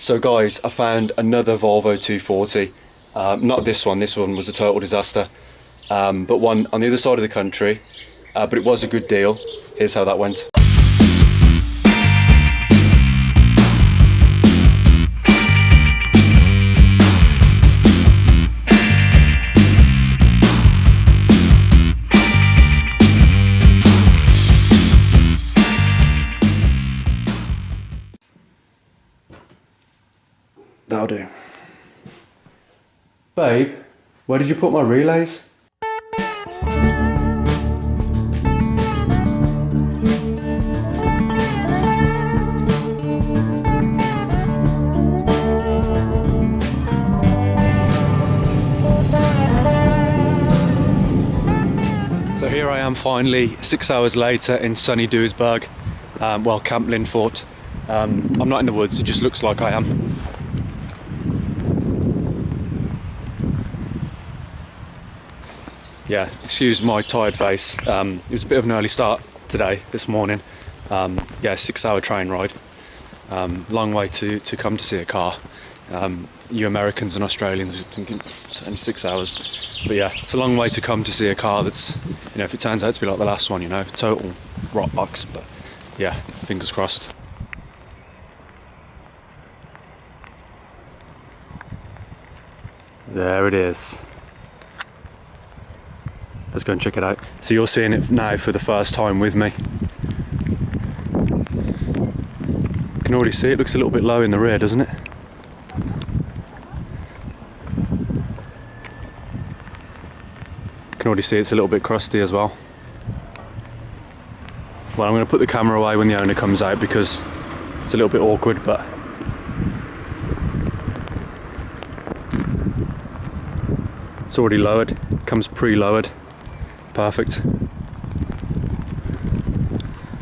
So guys, I found another Volvo 240. Not this one was a total disaster. But one on the other side of the country, but it was a good deal. Here's how that went. That'll do. Babe, where did you put my relays? So here I am finally, 6 hours later in sunny Duisburg, Camp Lindfort. I'm not in the woods, it just looks like I am. Yeah, excuse my tired face. It was a bit of an early start this morning. 6 hour train ride. Long way to come to see a car. You Americans and Australians are thinking it's only 6 hours. But yeah, it's a long way to come to see a car that's, if it turns out to be like the last one, total rot box. But yeah, fingers crossed. There it is. Let's go and check it out. So you're seeing it now for the first time with me. You can already see it looks a little bit low in the rear, doesn't it? You can already see it's a little bit crusty as well. Well, I'm going to put the camera away when the owner comes out because it's a little bit awkward, but it's already lowered. It comes pre-lowered. Perfect.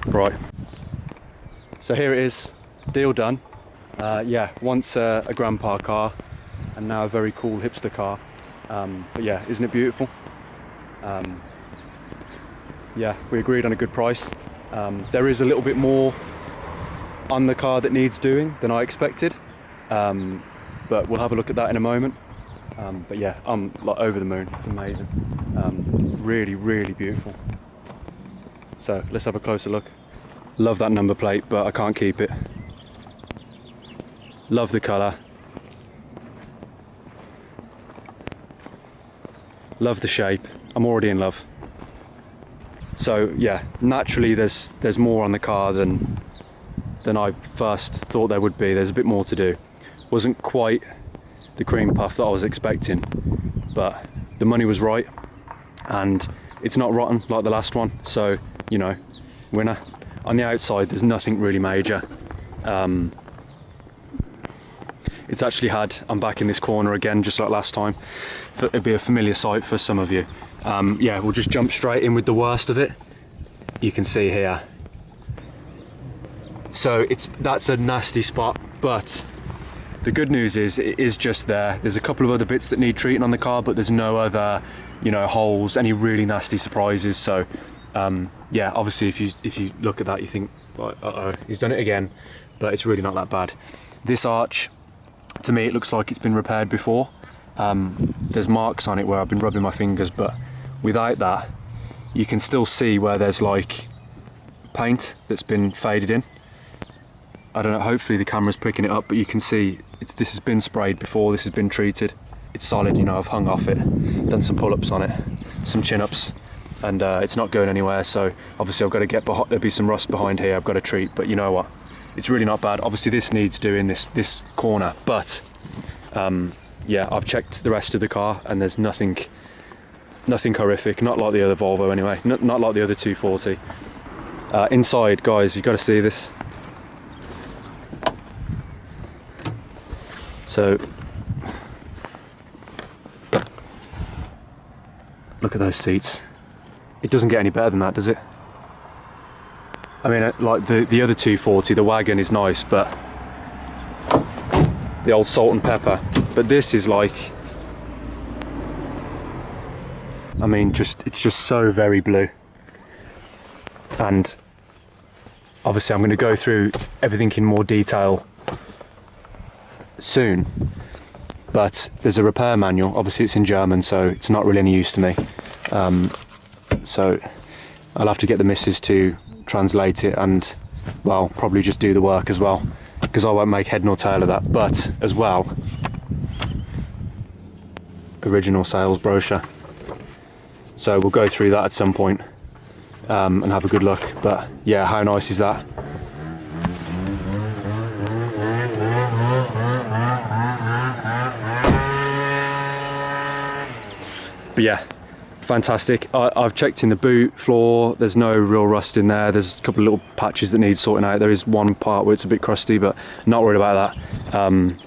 Right. So here it is. Deal done. Once a grandpa car and now a very cool hipster car. But yeah, isn't it beautiful? We agreed on a good price. There is a little bit more on the car that needs doing than I expected. But we'll have a look at that in a moment. But yeah, I'm like over the moon. It's amazing. Really, really beautiful. So let's have a closer look. Love that number plate, but I can't keep it. Love the colour. Love the shape. I'm already in love. So yeah, naturally there's more on the car than I first thought there would be. There's a bit more to do. Wasn't quite the cream puff that I was expecting, but the money was right and it's not rotten like the last one, so winner. On the outside there's nothing really major. It's actually I'm back in this corner again just like last time. It'd be a familiar sight for some of you. We'll just jump straight in with the worst of it. You can see here, so that's a nasty spot, but the good news is it is just there. There's a couple of other bits that need treating on the car, but there's no other, holes, any really nasty surprises. So, obviously if you look at that, you think, uh-oh, he's done it again, but it's really not that bad. This arch, to me, it looks like it's been repaired before. There's marks on it where I've been rubbing my fingers, but without that, you can still see where there's like paint that's been faded in. I don't know, hopefully the camera's picking it up, but you can see this has been sprayed before, this has been treated. It's solid, I've hung off it, done some pull-ups on it, some chin-ups, and it's not going anywhere. So obviously I've got to get behind, there'll be some rust behind here I've got to treat, but you know what? It's really not bad. Obviously this needs doing, this corner, but I've checked the rest of the car and there's nothing horrific, not like the other Volvo anyway, not like the other 240. Inside, guys, you've got to see this. So look at those seats. It doesn't get any better than that, does it? I mean, like the other 240, the wagon is nice, but the old salt and pepper. But this is like, I mean, it's just so very blue. And obviously I'm going to go through everything in more detail soon, but there's a repair manual. Obviously it's in German, so it's not really any use to me. So I'll have to get the missus to translate it and, well, probably just do the work as well, because I won't make head nor tail of that. But as well, original sales brochure. So we'll go through that at some point and have a good look. But yeah, how nice is that? But yeah, fantastic. I've checked in the boot floor, there's no real rust in there. There's a couple of little patches that need sorting out. There is one part where it's a bit crusty, but not worried about that.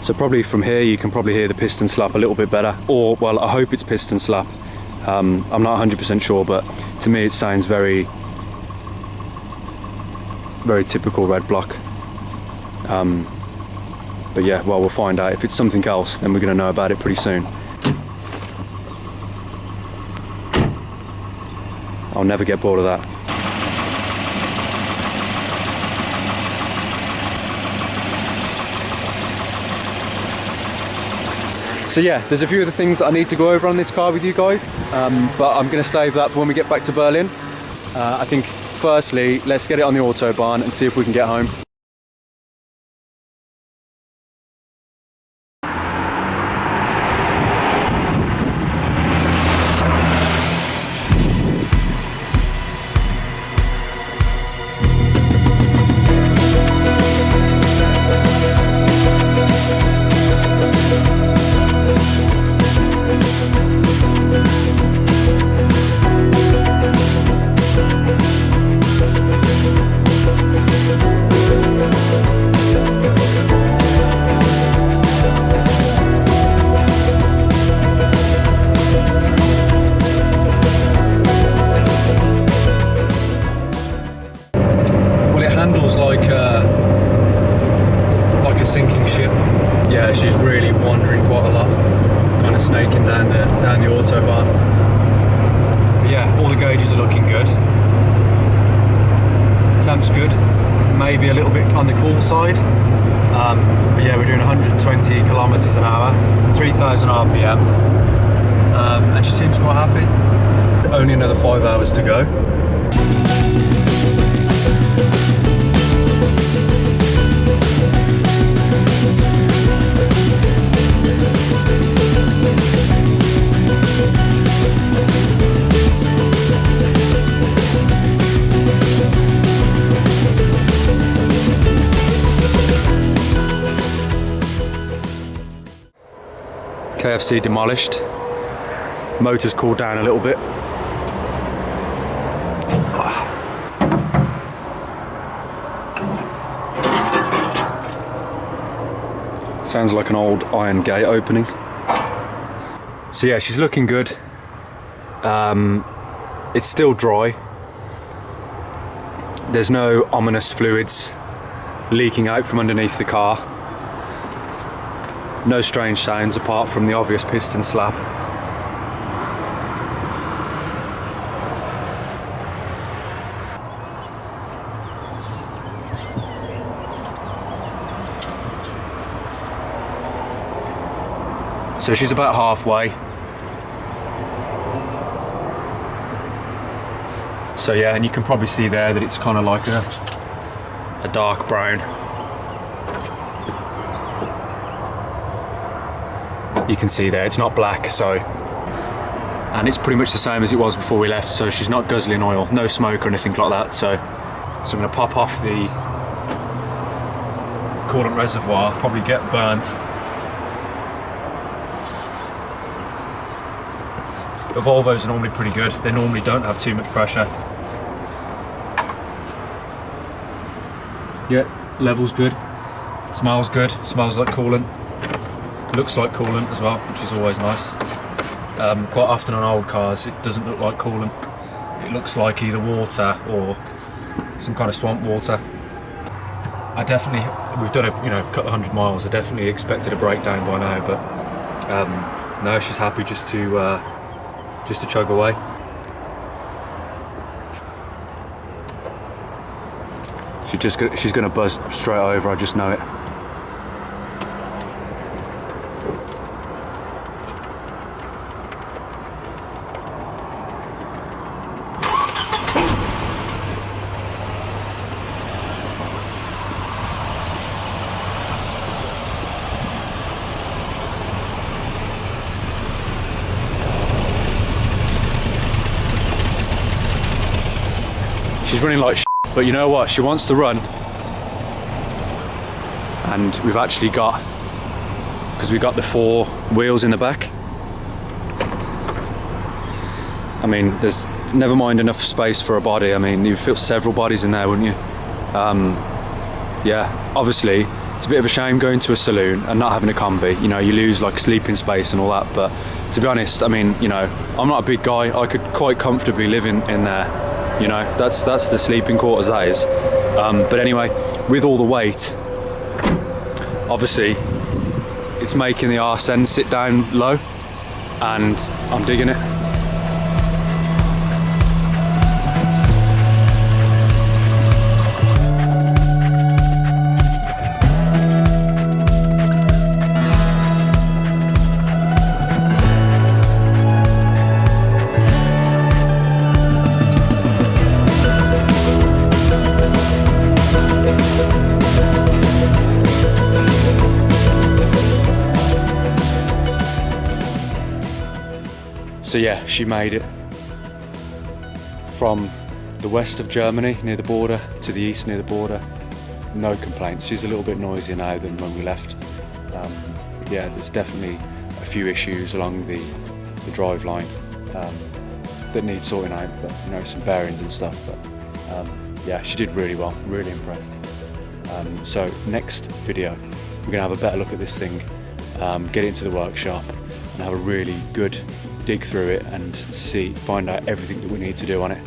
So probably from here you can probably hear the piston slap a little bit better, or well, I hope it's piston slap. I'm not 100% sure, but to me it sounds very typical red block. But yeah, well, we'll find out. If it's something else, then we're going to know about it pretty soon. I'll never get bored of that. So yeah, there's a few other things that I need to go over on this car with you guys, but I'm going to save that for when we get back to Berlin. I think firstly, let's get it on the Autobahn and see if we can get home. Handles like a sinking ship. Yeah, she's really wandering quite a lot, kind of snaking down the Autobahn. But yeah, all the gauges are looking good. Temp's good, maybe a little bit on the cool side. But yeah, we're doing 120 kilometers an hour, 3,000 RPM, and she seems quite happy. Only another 5 hours to go. KFC demolished. Motor's cooled down a little bit. Sounds like an old iron gate opening. So yeah, she's looking good. It's still dry. There's no ominous fluids leaking out from underneath the car. No strange sounds apart from the obvious piston slap. So she's about halfway. So yeah, and you can probably see there that it's kind of like a dark brown. You can see there, it's not black, so, and it's pretty much the same as it was before we left, so she's not guzzling oil, no smoke or anything like that. So I'm going to pop off the coolant reservoir, probably get burnt. The Volvos are normally pretty good, they normally don't have too much pressure. Yeah, level's good, smells good, smells like coolant. Looks like coolant as well, which is always nice. Quite often on old cars it doesn't look like coolant. It looks like either water or some kind of swamp water. I definitely, we've done a couple of 100 miles, I definitely expected a breakdown by now, but no, she's happy just to chug away. She's going to buzz straight over, I just know it. She's running like shit, but you know what? She wants to run. And we've actually got, because we've got the 4 wheels in the back. I mean, there's never mind enough space for a body. I mean, you'd fit several bodies in there, wouldn't you? Yeah, obviously, it's a bit of a shame going to a saloon and not having a combi. You know, you lose like sleeping space and all that. But to be honest, I mean, you know, I'm not a big guy. I could quite comfortably live in there. You know, that's the sleeping quarters, that is. But anyway, with all the weight, obviously, it's making the arse end sit down low, and I'm digging it. So yeah, she made it from the west of Germany near the border to the east near the border. No complaints. She's a little bit noisier now than when we left. Yeah, there's definitely a few issues along the drive line that need sorting out, but you know, some bearings and stuff. But yeah, she did really well. Really impressed. So next video, we're gonna have a better look at this thing, get it into the workshop, and have a really good dig through it and find out everything that we need to do on it.